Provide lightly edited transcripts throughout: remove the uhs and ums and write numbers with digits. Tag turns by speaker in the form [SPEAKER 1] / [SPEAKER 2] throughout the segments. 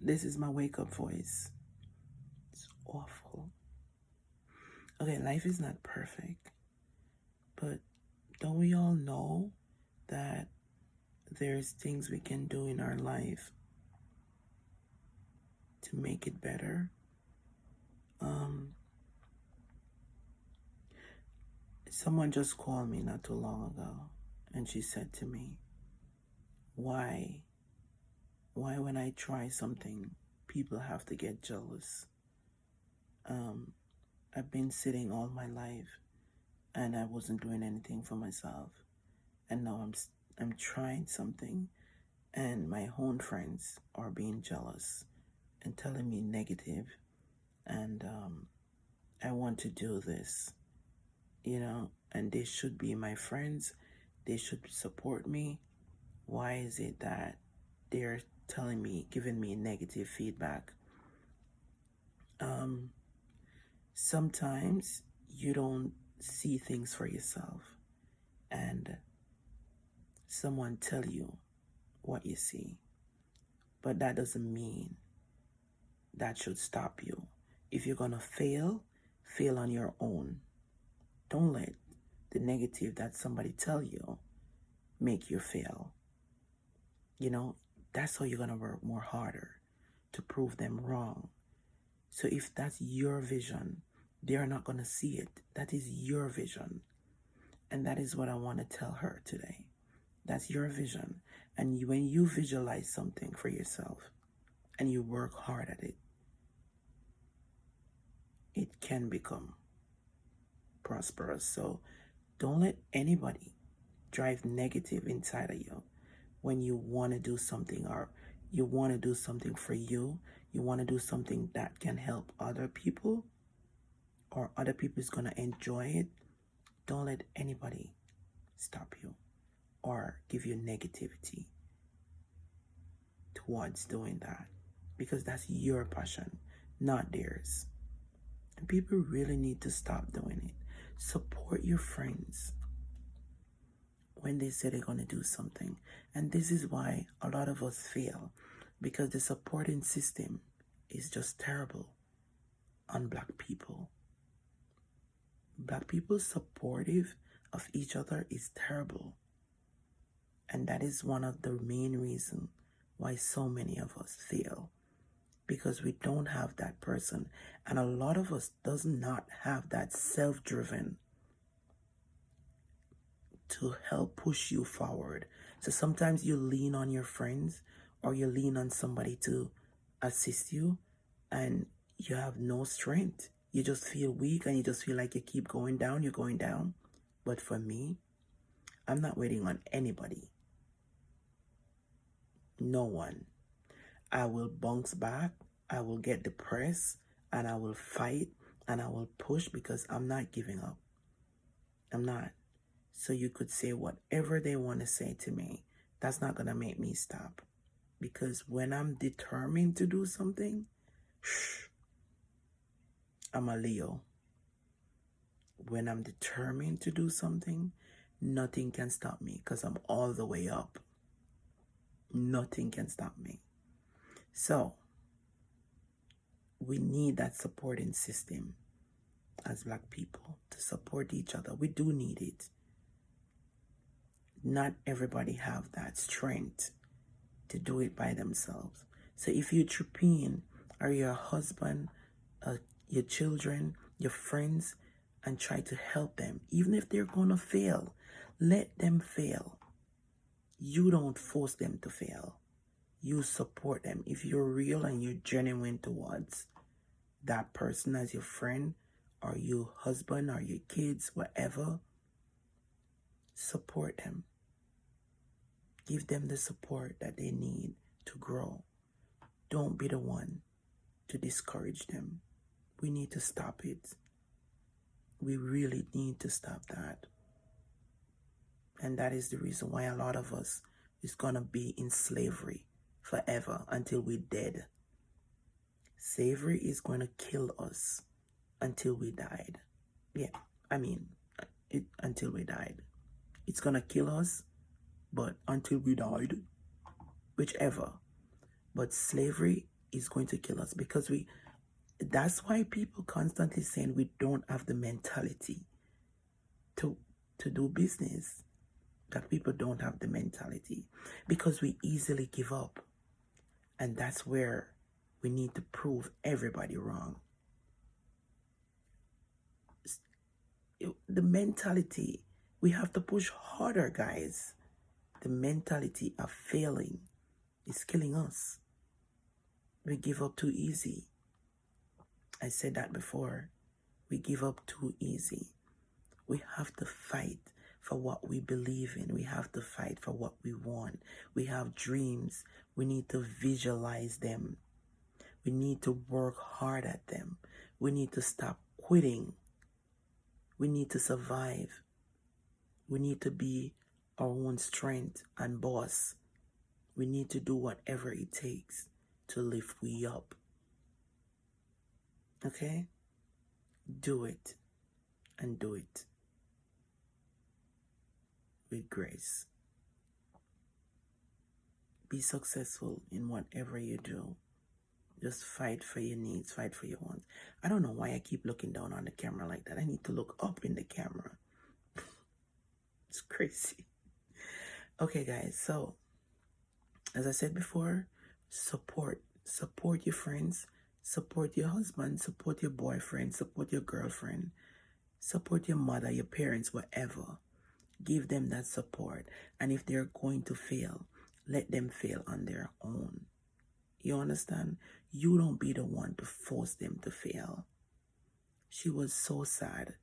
[SPEAKER 1] This is my wake-up voice. It's awful. Okay, life is not perfect, but don't we all know that there's things we can do in our life to make it better? Someone just called me not too long ago, and she said to me, why when I try something, people have to get jealous? I've been sitting all my life and I wasn't doing anything for myself, and now I'm trying something, and my own friends are being jealous and telling me negative, and I want to do this, and they should be my friends. They should support me. Why is it that they're giving me negative feedback? Sometimes you don't see things for yourself, and someone tell you what you see, but that doesn't mean that should stop you. If you're gonna fail on your own. Don't let the negative that somebody tell you make you fail. That's how you're gonna work more harder to prove them wrong. So if that's your vision, they are not gonna see it. That is your vision. And that is what I want to tell her today. That's your vision. And when you visualize something for yourself and you work hard at it, it can become prosperous. So don't let anybody drive negative inside of you when you want to do something, or you want to do something for you. You want to do something that can help other people, or other people is going to enjoy it. Don't let anybody stop you or give you negativity towards doing that, because that's your passion, not theirs. And people really need to stop doing it. Support your friends when they say they're going to do something. And this is why a lot of us fail, because the supporting system is just terrible on Black people. Black people supportive of each other is terrible. And that is one of the main reasons why so many of us fail, because we don't have that person. And a lot of us does not have that self-driven to help push you forward. So sometimes you lean on your friends, or you lean on somebody to assist you, and you have no strength. You just feel weak, and you just feel like you keep going down, you're going down. But for me, I'm not waiting on anybody. No one. I will bounce back, I will get depressed, and I will fight, and I will push, because I'm not giving up. I'm not. So you could say whatever they want to say to me. That's not going to make me stop. Because when I'm determined to do something, I'm a Leo. When I'm determined to do something, nothing can stop me, because I'm all the way up. Nothing can stop me. So we need that supporting system as Black people to support each other. We do need it. Not everybody have that strength to do it by themselves. So if you tripping, or your husband, your children, your friends, and try to help them, even if they're gonna fail, let them fail. You don't force them to fail. You support them. If you're real and you're genuine towards that person as your friend, or your husband, or your kids, whatever, support them. Give them the support that they need to grow. Don't be the one to discourage them. We need to stop it. We really need to stop that. And that is the reason why a lot of us is going to be in slavery forever until we're dead. Slavery is going to kill us until we died. Until we died. It's going to kill us, but until we died, whichever. But slavery is going to kill us, because that's why people constantly saying we don't have the mentality to do business. That people don't have the mentality because we easily give up. And that's where we need to prove everybody wrong. The mentality, we have to push harder, guys. The mentality of failing is killing us. We give up too easy. I said that before. We give up too easy. We have to fight for what we believe in. We have to fight for what we want. We have dreams. We need to visualize them. We need to work hard at them. We need to stop quitting. We need to survive. We need to be our own strength and boss. We need to do whatever it takes to lift we up. Okay? Do it. And do it with grace. Be successful in whatever you do. Just fight for your needs, fight for your wants. I don't know why I keep looking down on the camera like that. I need to look up in the camera. It's crazy. Okay, guys, so as I said before, support your friends, support your husband, support your boyfriend, support your girlfriend, support your mother, your parents, whatever. Give them that support. And if they're going to fail, let them fail on their own. You understand? You don't be the one to force them to fail. She was so sad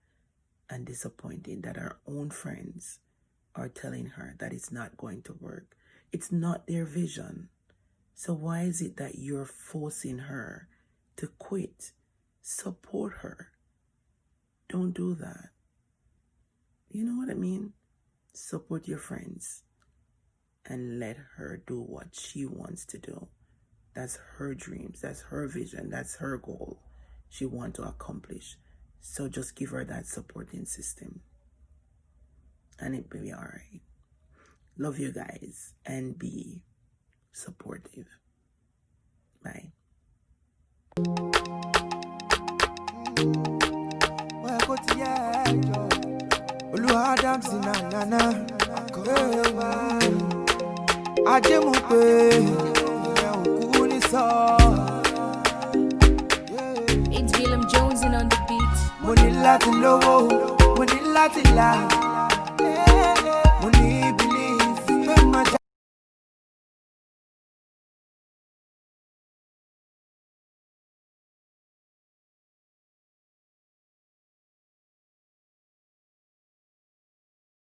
[SPEAKER 1] and disappointed that her own friends are telling her that it's not going to work. It's not their vision. So why is it that you're forcing her to quit? Support her. Don't do that. You know what I mean? Support your friends and let her do what she wants to do. That's her dreams. That's her vision. That's her goal she wants to accomplish. So just give her that supporting system. And it will be all right. Love you guys and be supportive. Bye.
[SPEAKER 2] It's William Jones on the beat.
[SPEAKER 3] Money Latin low, money Latin la.